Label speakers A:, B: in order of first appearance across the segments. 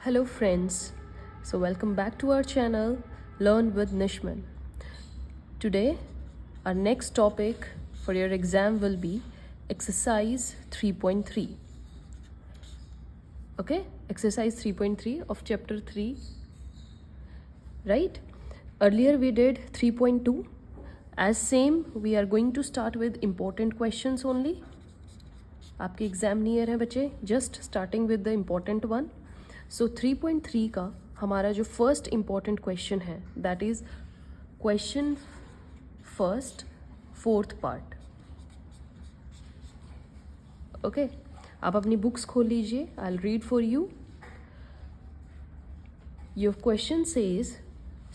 A: Hello friends, so welcome back to our channel Learn with Nishman. Today our next topic for your exam will be exercise 3.3. Okay, exercise 3.3 of chapter 3, right? Earlier we did 3.2. As same we are going to start with important questions only. आपके exam near है बच्चे, just starting with the important one. So 3.3 का हमारा जो first important question है that is question first fourth part. Okay, आप अपनी books खोल लीजिए. I will read for you. Your question says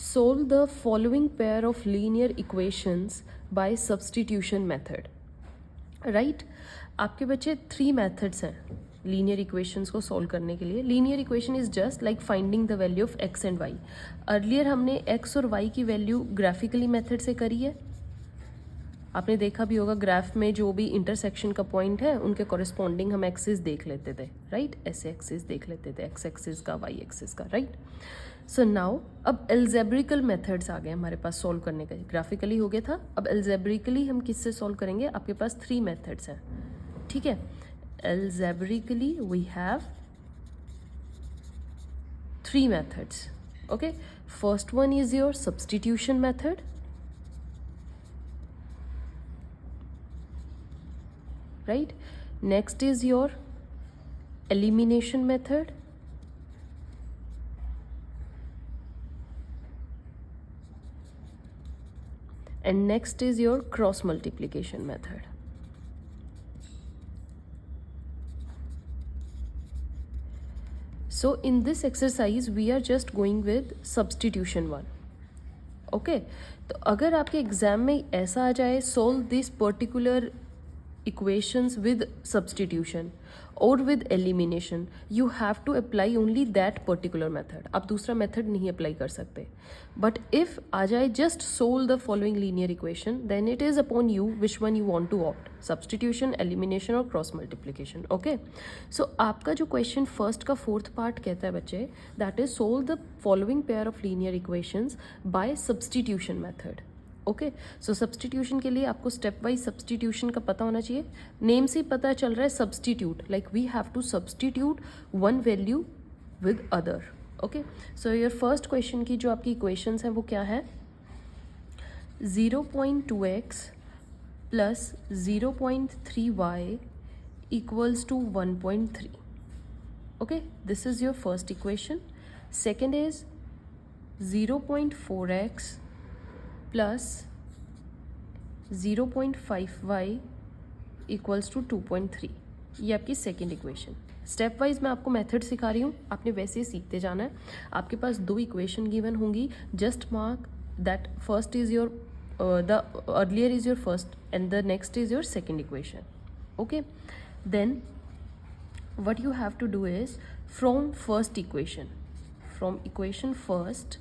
A: solve the following pair of linear equations by substitution method. Right, आपके बच्चे 3 मेथड्स हैं linear equations को solve करने के लिए. Linear equation is just like finding the value of X and Y. Earlier हमने X और Y की वैल्यू ग्राफिकली मेथड से करी है. आपने देखा भी होगा ग्राफ में जो भी इंटरसेक्शन का पॉइंट है उनके कॉरेस्पॉन्डिंग हम एक्सिस देख लेते थे, राइट? ऐसे एक्सिस देख लेते थे, एक्स एक्सिस का, वाई एक्सिस का, राइट? सो नाउ अब एल्जेब्रिकल मेथड्स आ गए हमारे पास सॉल्व करने के. ग्राफिकली हो गया था, अब एल्जेब्रिकली हम किससे सॉल्व करेंगे? आपके पास 3 मेथड्स हैं, ठीक है? Algebraically we have 3 methods. Okay, first one is your substitution method. Right, next is your elimination method, and next is your cross multiplication method. So in this exercise we are just going with substitution one. Okay, तो अगर आपके exam में ऐसा आ जाए solve this particular equations with substitution or with elimination, you have to apply only that particular method. आप दूसरा method नहीं apply कर सकते. But if आ जाए just solve the following linear equation, then it is upon you which one you want to opt, substitution, elimination or cross multiplication. Okay, so आपका जो question first का fourth part कहता है बच्चे, that is solve the following pair of linear equations by substitution method. Okay, so substitution के लिए आपको step wise substitution का पता होना चाहिए. नेम से पता चल रहा है substitute, like we have to substitute one value with other. Okay, so your first question की जो आपकी इक्वेशंस हैं वो क्या है? 0.2x plus 0.3y equals to 1.3. Okay, this is your first equation. Second is 0.4x plus 0.5y equals to 2.3. ये आपकी second equation. Step wise मैं आपको मेथड सिखा रही हूँ, आपने वैसे ही सीखते जाना है. आपके पास 2 इक्वेशन गिवन होंगी, just mark that first is your the earlier is your first and the next is your second equation. Okay, then what you have to do is from first equation, from equation first,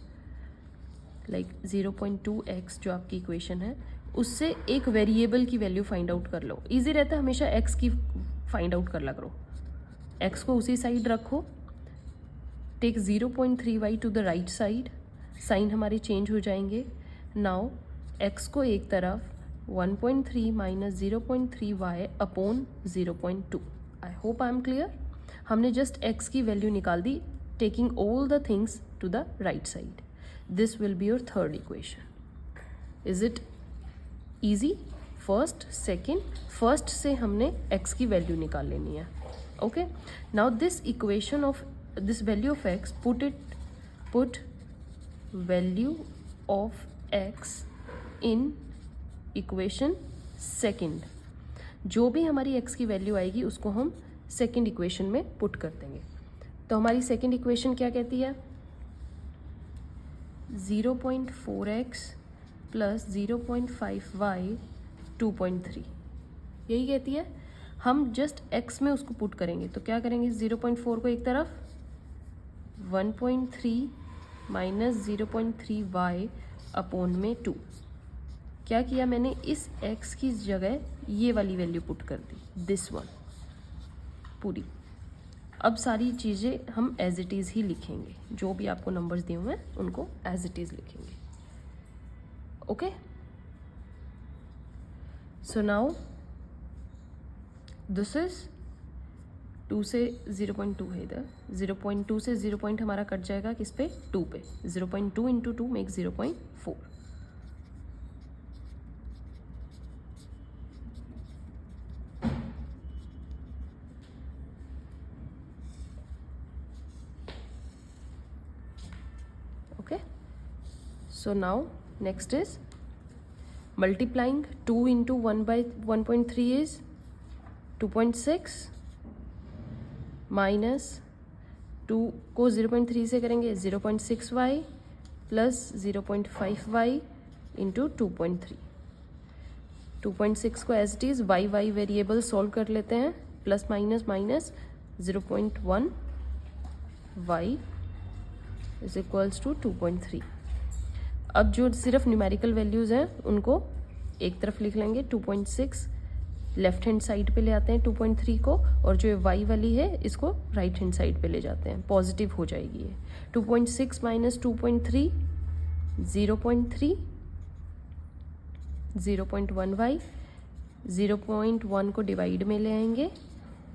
A: like 0.2x जो आपकी equation है उससे एक variable की value find out कर लो. Easy रहता है हमेशा x की फाइंड आउट कर ला करो. x को उसी साइड रखो, take 0.3y to the right side, sign हमारे चेंज हो जाएंगे. नाउ x को एक तरफ 1.3 minus 0.3y upon 0.2. I hope I am clear. हमने जस्ट x की वैल्यू निकाल दी, taking all the things to the right side. This will be your third equation. Is it easy? First, second, first से हमने x की value निकाल लेनी है. Okay, now this equation of this value of x, put value of x in equation second. जो भी हमारी x की वैल्यू आएगी उसको हम सेकेंड इक्वेशन में पुट कर देंगे. तो हमारी सेकेंड इक्वेशन क्या कहती है? 0.4x plus 0.5y 2.3. यही कहती है. हम जस्ट x में उसको पुट करेंगे तो क्या करेंगे? 0.4 को एक तरफ, 1.3 माइनस 0.3y अपॉन में 2. क्या किया मैंने? इस x की जगह ये वाली वैल्यू पुट कर दी, दिस वन पूरी. अब सारी चीज़ें हम एज इट इज़ ही लिखेंगे, जो भी आपको नंबर्स दिए हुए हैं उनको एज इट इज़ लिखेंगे. Okay, so now this is 2 से 0.2 है इधर. 0.2 से 0 पॉइंट हमारा कट जाएगा किस पे, 2 पे. 0.2 into 2 make 0.4. Okay, so now next is multiplying 2 into 1 by 1.3 is 2.6 minus 2 को 0.3 से करेंगे 0.6y प्लस 0.5y इंटू 2.3. 2.6 को as it is Y variable solve कर लेते हैं. Plus minus minus 0.1 y is equals to 2.3. अब जो सिर्फ न्यूमेरिकल वैल्यूज़ हैं उनको एक तरफ लिख लेंगे. 2.6 लेफ्ट हैंड साइड पे ले आते हैं 2.3 को, और जो y वाली है इसको राइट हैंड साइड पे ले जाते हैं. पॉजिटिव हो जाएगी ये. 2.6 माइनस 2.3 0.3, 0.1y. 0.1 को डिवाइड में ले आएंगे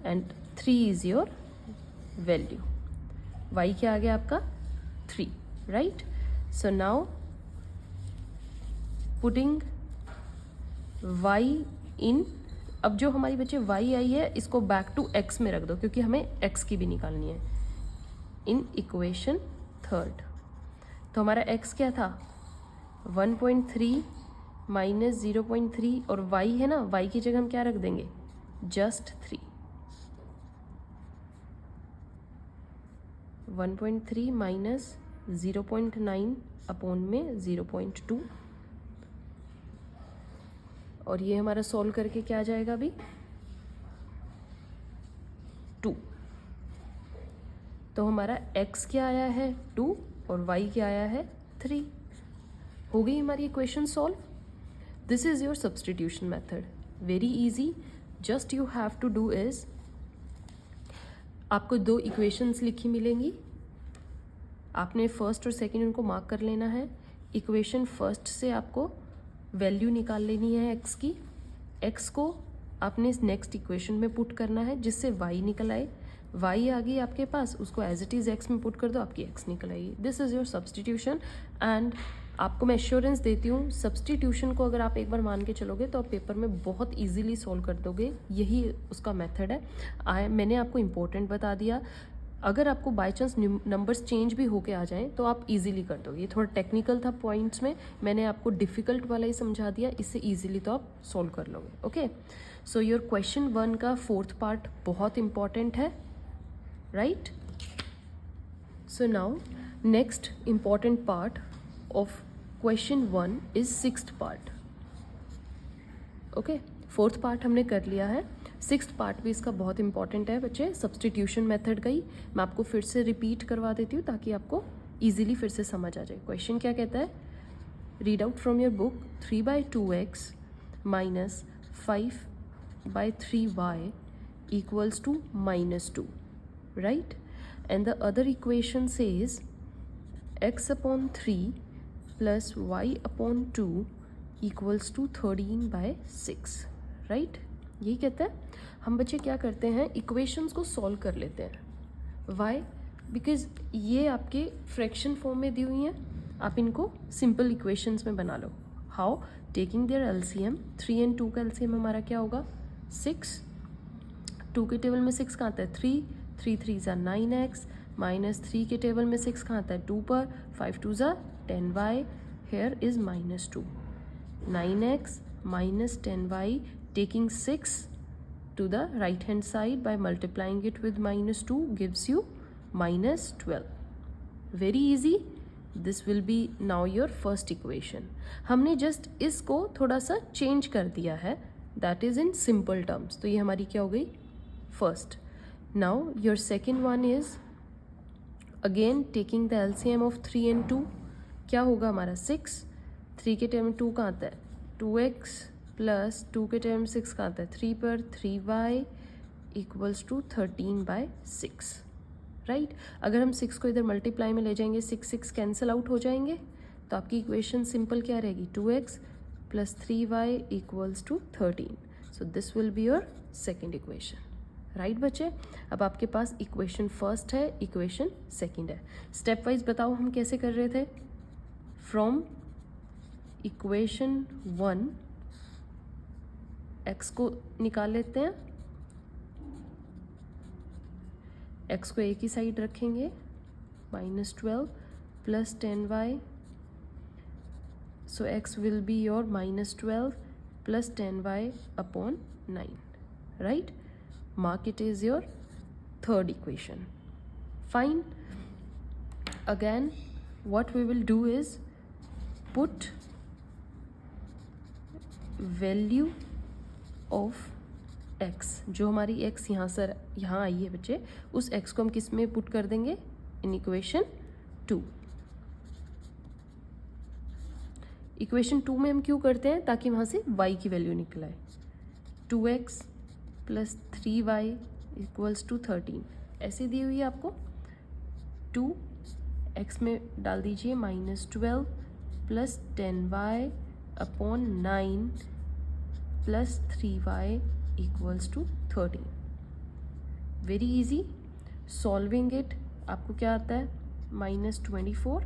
A: and 3 is your value. y क्या आ गया आपका 3, right. So now putting y इन, अब जो हमारी बच्चे y आई है इसको बैक टू x में रख दो क्योंकि हमें x की भी निकालनी है. इन इक्वेशन थर्ड तो हमारा x क्या था 1.3 माइनस 0.3, और y है ना, y की जगह हम क्या रख देंगे जस्ट 3. 1.3 माइनस 0.9 अपॉन में 0.2, और ये हमारा सॉल्व करके क्या आ जाएगा अभी 2. तो हमारा x क्या आया है 2 और y क्या आया है 3. हो गई हमारी equation solve. This is your substitution method. Very easy. Just you have to do is, आपको 2 इक्वेशंस लिखी मिलेंगी. आपने फर्स्ट और सेकंड उनको मार्क कर लेना है. इक्वेशन फर्स्ट से आपको वैल्यू निकाल लेनी है x की. x को आपने नेक्स्ट इक्वेशन में पुट करना है जिससे y निकल आए. y आ गई आपके पास, उसको एज इट इज़ x में पुट कर दो, आपकी x निकल आएगी. This is your substitution. And आपको मैं एश्योरेंस देती हूँ, सब्सटीट्यूशन को अगर आप एक बार मान के चलोगे तो आप पेपर में बहुत इजीली सॉल्व कर दोगे. यही उसका मेथड है. मैंने आपको इम्पोर्टेंट बता दिया. अगर आपको बाय चांस नंबर्स चेंज भी होके आ जाएं तो आप इजीली कर दोगे. ये थोड़ा टेक्निकल था पॉइंट्स में, मैंने आपको डिफ़िकल्ट वाला ही समझा दिया. इससे इजीली तो आप सॉल्व कर लोगे. ओके, सो योर क्वेश्चन 1 का 4th पार्ट बहुत इंपॉर्टेंट है, right. So now next important part of question 1 is 6th part. Okay, 4th part हमने कर लिया है. 6th पार्ट भी इसका बहुत इंपॉर्टेंट है बच्चे, सब्सटीट्यूशन मेथड का ही. मैं आपको फिर से रिपीट करवा देती हूँ ताकि आपको इजीली फिर से समझ आ जाए. क्वेश्चन क्या कहता है, read out from your book 3/2x minus 5/3y equals to -2, right. And the other equation says x/3 plus y/2 equals to 13/6, right. यही कहता है. हम बच्चे क्या करते हैं, इक्वेशंस को सॉल्व कर लेते हैं. वाई, बिकॉज ये आपके फ्रैक्शन फॉर्म में दी हुई हैं. आप इनको सिंपल इक्वेशंस में बना लो. How, taking their LCM. 3 और 2 का एलसीएम हमारा क्या होगा 6. 2 के टेबल में 6 कहाँ आता है 3. 3 3 ज़ा 9x माइनस 3 के टेबल में 6 कहाँ आता है 2 पर. 5 2 ज़ा 10y. Here is -2. 9x minus 10y, taking 6 to the right hand side by multiplying it with -2 gives you -12. Very easy. This will be now your first equation. हमने just इसको थोड़ा सा चेंज कर दिया है, that is in simple terms. तो ये हमारी क्या हो गई first. Now your second one is again taking the LCM of 3 and 2. क्या होगा हमारा 6. 3 के टर्म 2 कहाँ आता है 2x प्लस 2 के टर्म 6 कहाँ आता है 3 पर. 3y equals to 13/6, right. अगर हम 6 को इधर मल्टीप्लाई में ले जाएंगे, 6 कैंसिल आउट हो जाएंगे, तो आपकी इक्वेशन सिंपल क्या रहेगी, 2x + 3y equals to 13. So this will be your second equation, right बच्चे। अब आपके पास इक्वेशन फर्स्ट है, इक्वेशन सेकेंड है। स्टेप वाइज बताओ हम कैसे कर रहे थे। फ्रॉम इक्वेशन 1 x को निकाल लेते हैं, x को एक ही साइड रखेंगे, -12 + 10y, so x will be your -12 + 10y upon 9, right? Mark it is your third equation. Fine. Again, what we will do is put value of x, जो हमारी x यहाँ आई है बच्चे, उस x को हम किस में पुट कर देंगे, इन इक्वेशन 2. इक्वेशन 2 में हम क्यों करते हैं, ताकि वहाँ से y की वैल्यू निकल आए। 2x + 3y इक्वल्स टू 13 ऐसे दी हुई है आपको। 2x में डाल दीजिए -12 + 10y upon 9 + 3y equals to 13। Very easy. Solving it आपको क्या आता है, -24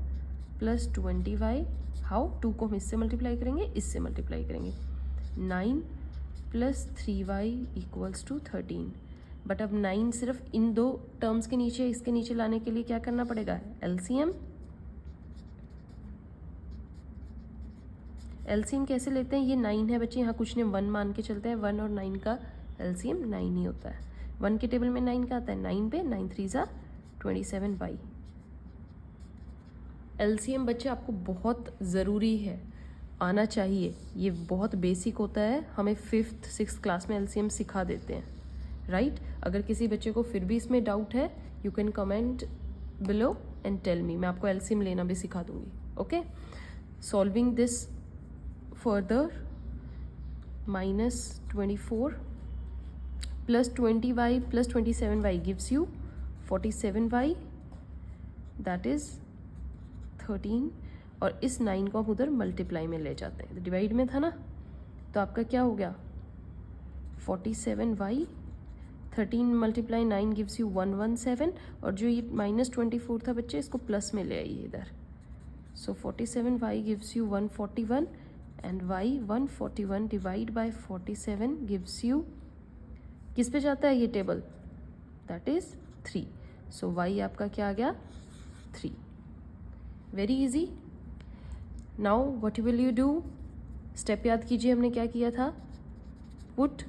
A: + 20y, हाउ, 2 को हम इससे मल्टीप्लाई करेंगे, इससे मल्टीप्लाई करेंगे, 9 + 3y इक्वल्स टू 13। बट अब 9 सिर्फ इन दो टर्म्स के नीचे, इसके नीचे लाने के लिए क्या करना पड़ेगा, एलसीएम। एलसीएम कैसे लेते हैं, ये 9 है बच्चे, यहाँ कुछ नहीं 1 मान के चलते हैं, 1 और 9 का एलसीएम 9 ही होता है। 1 के टेबल में 9 का आता है, 9 पे 9 3 ज़ा 27y। एलसीएम बच्चे आपको बहुत ज़रूरी है, आना चाहिए, ये बहुत बेसिक होता है, हमें 5th 6th क्लास में एलसीएम सिखा देते हैं, राइट। अगर किसी बच्चे को फिर भी इसमें डाउट है, you can comment below and tell me, मैं आपको एलसीएम लेना भी सिखा दूंगी, okay. Solving this further, -24 + 20y + 27y gives you 47y, that is 13, और इस 9 को आप उधर मल्टीप्लाई में ले जाते हैं, डिवाइड में था ना, तो आपका क्या हो गया 47y, 13 × 9 गिव्स यू 117, और जो ये -24 था बच्चे, इसको प्लस में ले आइए इधर, सो 47y gives you 141 and y 141 divide by 47 gives you, किस पे जाता है ये table, that is 3, so y आपका क्या आ गया 3। Very easy. Now what will you do, step याद कीजिए हमने क्या किया था, put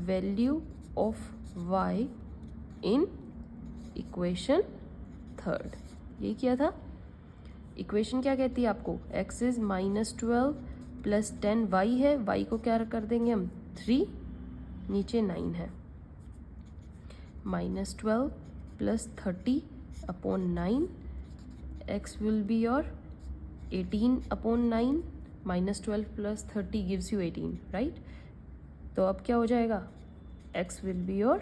A: value of y in equation third, यही किया था। इक्वेशन क्या कहती है आपको, x इज -12 + 10y है, y को क्या कर देंगे हम 3, नीचे 9 है, -12 + 30 upon 9, x will be your 18 upon 9, -12 + 30 gives you 18, right? तो अब क्या हो जाएगा, x will be your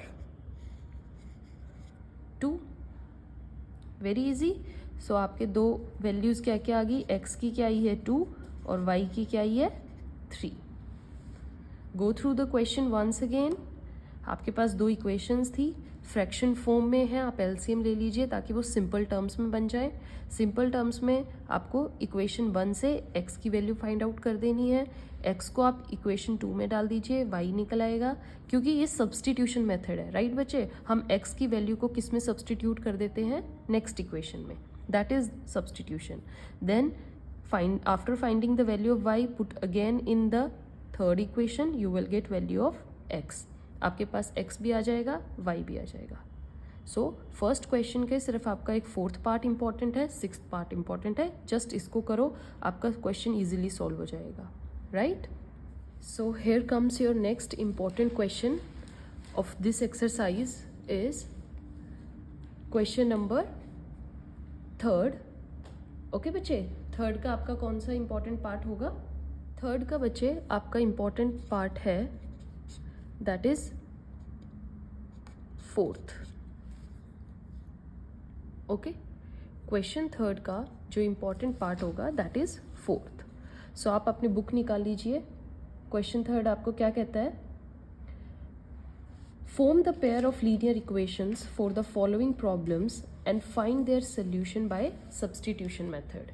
A: 2। Very easy. So आपके दो वैल्यूज़ क्या क्या आ गई, x की क्या आई है 2 और y की क्या आई है 3। Go through the question once again. आपके पास दो इक्वेशंस थी, फ्रैक्शन फॉर्म में है, आप एलसीएम ले लीजिए ताकि वो सिंपल टर्म्स में बन जाए। सिंपल टर्म्स में आपको इक्वेशन 1 से x की वैल्यू फाइंड आउट कर देनी है, x को आप इक्वेशन 2 में डाल दीजिए, y निकल आएगा, क्योंकि ये सब्सटीट्यूशन मेथड है, राइट बच्चे। हम x की वैल्यू को किस में सब्सटीट्यूट कर देते हैं, नेक्स्ट इक्वेशन में, that is substitution. Then after finding the value of y, put again in the third equation, you will get value of x। आपके पास x भी आ जाएगा, y भी आ जाएगा। सो फर्स्ट क्वेश्चन के सिर्फ आपका एक 4th पार्ट इंपॉर्टेंट है, 6th पार्ट इंपॉर्टेंट है, जस्ट इसको करो, आपका क्वेश्चन इजीली सॉल्व हो जाएगा, right. So here comes your next important question of this exercise is question number 3rd। Okay बच्चे, थर्ड का आपका कौन सा इंपॉर्टेंट पार्ट होगा, थर्ड का बच्चे आपका इंपॉर्टेंट पार्ट है that is fourth. Okay, question third का जो इम्पॉर्टेंट पार्ट होगा दैट इज फोर्थ। सो आप अपनी बुक निकाल लीजिए। क्वेश्चन थर्ड आपको क्या कहता है? Form the pair of linear equations for the following problems and find their solution by substitution method.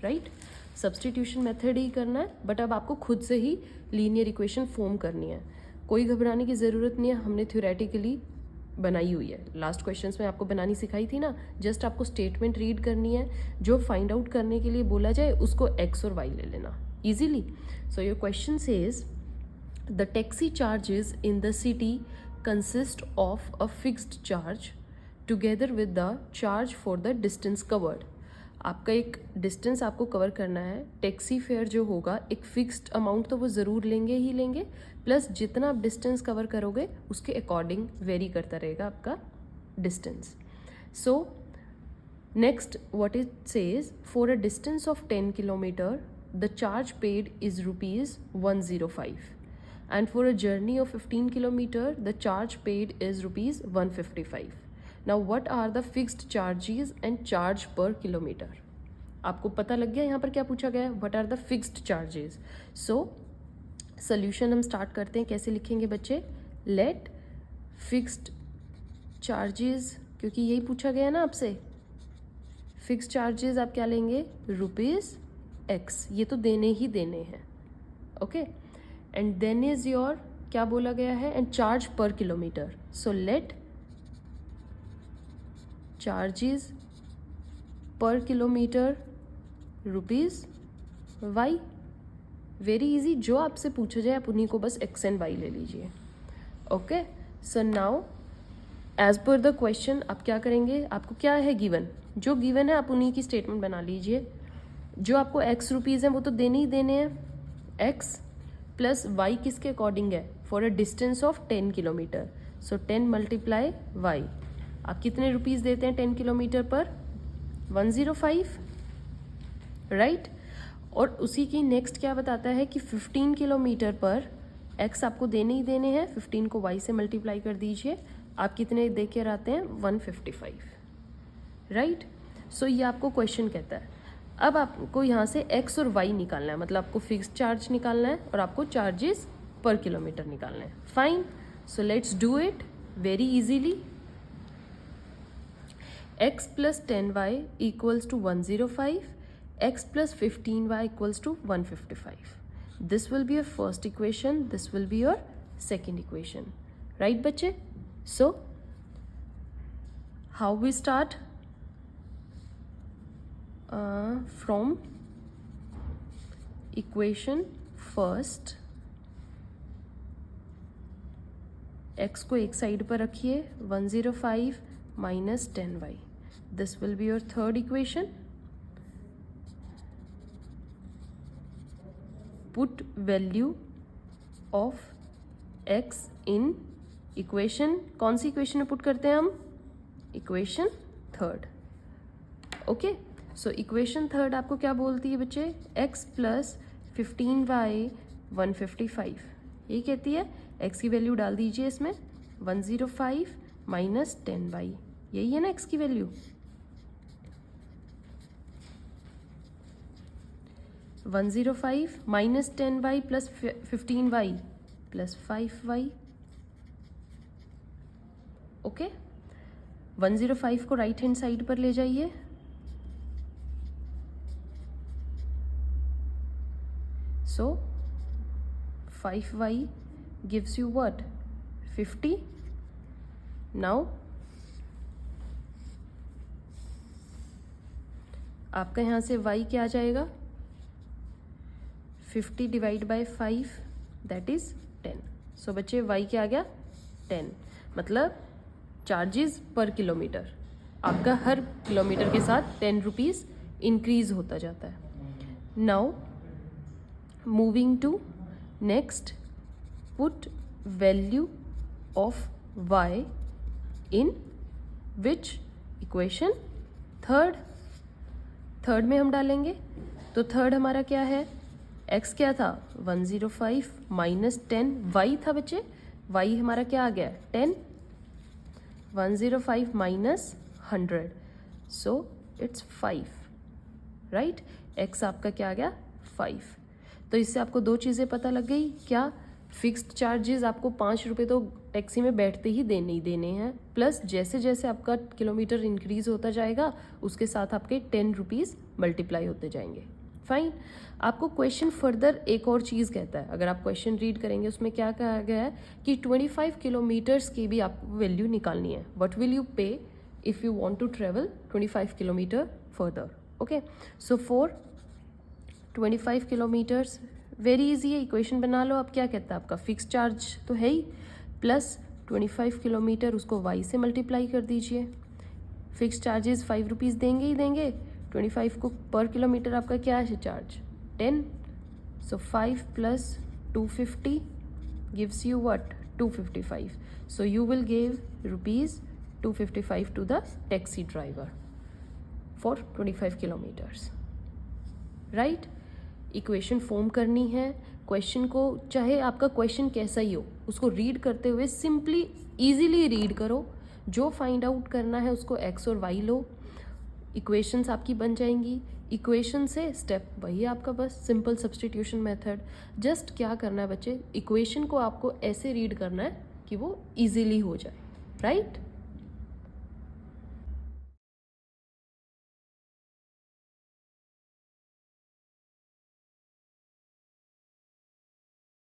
A: Right? Substitution method ही करना है, बट अब आपको खुद से ही लीनियर इक्वेशन फॉर्म करनी है। कोई घबराने की ज़रूरत नहीं है, हमने थ्योरेटिकली बनाई हुई है। लास्ट क्वेश्चंस में आपको बनानी सिखाई थी ना, जस्ट आपको स्टेटमेंट रीड करनी है, जो फाइंड आउट करने के लिए बोला जाए उसको एक्स और वाई ले लेना easily. So your question says the taxi charges in the city consist of a fixed charge together with the charge for the distance covered. आपका एक डिस्टेंस आपको कवर करना है, टैक्सी फेयर जो होगा एक फिक्स्ड अमाउंट तो वो ज़रूर लेंगे ही लेंगे, प्लस जितना आप डिस्टेंस कवर करोगे उसके अकॉर्डिंग वेरी करता रहेगा आपका distance. So next what it says, for a distance of 10 kilometre the charge paid is ₹105 and for a journey of 15 kilometer the charge paid is ₹155. Now what are the fixed charges and charge per kilometer? आपको पता लग गया यहाँ पर क्या पूछा गया है, what are the fixed charges? So solution हम स्टार्ट करते हैं। कैसे लिखेंगे बच्चे? let fixed charges, क्योंकि यही पूछा गया है ना आपसे, fixed charges आप क्या लेंगे? ₹X, ये तो देने ही देने हैं। Okay, and then is your, क्या बोला गया है, and charge per kilometre. So let charges per kilometre ₹Y। Very easy, जो आपसे पूछा जाए आप उन्हीं को बस X एंड Y ले लीजिए। Okay, so now as per the question आप क्या करेंगे, आपको क्या है गिवन, जो गिवन है आप उन्हीं की स्टेटमेंट बना लीजिए। जो आपको X रुपीज़ हैं वो तो देने ही देने हैं, X प्लस वाई किसके अकॉर्डिंग है, for a distance of 10 kilometre. So 10 multiply Y, आप कितने रुपीज़ देते हैं 10 किलोमीटर पर? 105, राइट। और उसी की नेक्स्ट क्या बताता है कि 15 किलोमीटर पर एक्स आपको देने ही देने हैं, 15 को वाई से मल्टीप्लाई कर दीजिए, आप कितने दे के आते हैं? 155, राइट। सो ये आपको क्वेश्चन कहता है। अब आपको यहाँ से x और y निकालना है, मतलब आपको फिक्स्ड चार्ज निकालना है और आपको चार्जेस पर किलोमीटर निकालना है। Fine, so let's do it very easily. x plus 10y equals to 105, x plus 15y equals to 155. This will be your first equation, this will be your second equation, right बच्चे। So how we start? From equation first, x को एक side पर रखिए, 105 minus 10y. This will be your third equation. Put value of x in equation, कौन सी equation में put करते हैं हम? Equation third. Okay, so equation third आपको क्या बोलती है बच्चे? x प्लस 15y 155, यही कहती है। x की वैल्यू डाल दीजिए इसमें, 105 माइनस 10y, यही है ना x की value. 105 minus 10y plus 15y plus 5y। Okay, 105 को राइट हैंड साइड पर ले जाइए, so 5y gives you what? 50. Now आपका यहाँ से y क्या आ जाएगा? 50 डिवाइड बाय 5 दैट इज 10. सो बच्चे y क्या आ गया? 10, मतलब चार्जेस पर किलोमीटर आपका हर किलोमीटर के साथ 10 रुपीज़ इंक्रीज होता जाता है। Now moving to next, put value of y in which equation? Third में हम डालेंगे, तो थर्ड हमारा क्या है? x क्या था? 105 माइनस 10, y था बच्चे, y हमारा क्या आ गया? 10। 105 minus 100, so it's 5, right. x आपका क्या आ गया 5। तो इससे आपको दो चीज़ें पता लग गई, क्या फिक्स्ड चार्जेस आपको 5 रुपये तो टैक्सी में बैठते ही देने ही देने हैं, प्लस जैसे जैसे आपका किलोमीटर इंक्रीज होता जाएगा उसके साथ आपके 10 रुपीज़ मल्टीप्लाई होते जाएंगे। फाइन। आपको क्वेश्चन फर्दर एक और चीज़ कहता है, अगर आप क्वेश्चन रीड करेंगे उसमें क्या कहा गया है कि 25 किलोमीटर्स की भी आपको वैल्यू निकालनी है। What will you pay if you want to travel 25 kilometre further. Okay, so for 25 kilometres very easy है, इक्वेशन बना लो। अब क्या कहता है आपका फिक्स चार्ज तो है ही, प्लस 25 किलोमीटर उसको y से मल्टीप्लाई कर दीजिए। फिक्स चार्जेस 5 रुपीज़ देंगे ही देंगे, 25 को पर किलोमीटर आपका क्या है charge 10, so 5 plus 250 gives you what 255, so you will give rupees 255 to the taxi driver for 25 kilometres, right. Equation form करनी है। क्वेश्चन को चाहे आपका क्वेश्चन कैसा ही हो उसको रीड करते हुए सिंपली इजीली रीड करो, जो फाइंड आउट करना है उसको x और y लो, इक्वेशंस आपकी बन जाएंगी। इक्वेशन से स्टेप वही है आपका, बस सिंपल सब्स्टिट्यूशन मेथड। जस्ट क्या करना है बच्चे, इक्वेशन को आपको ऐसे रीड करना है कि वो इजीली हो जाए, राइट।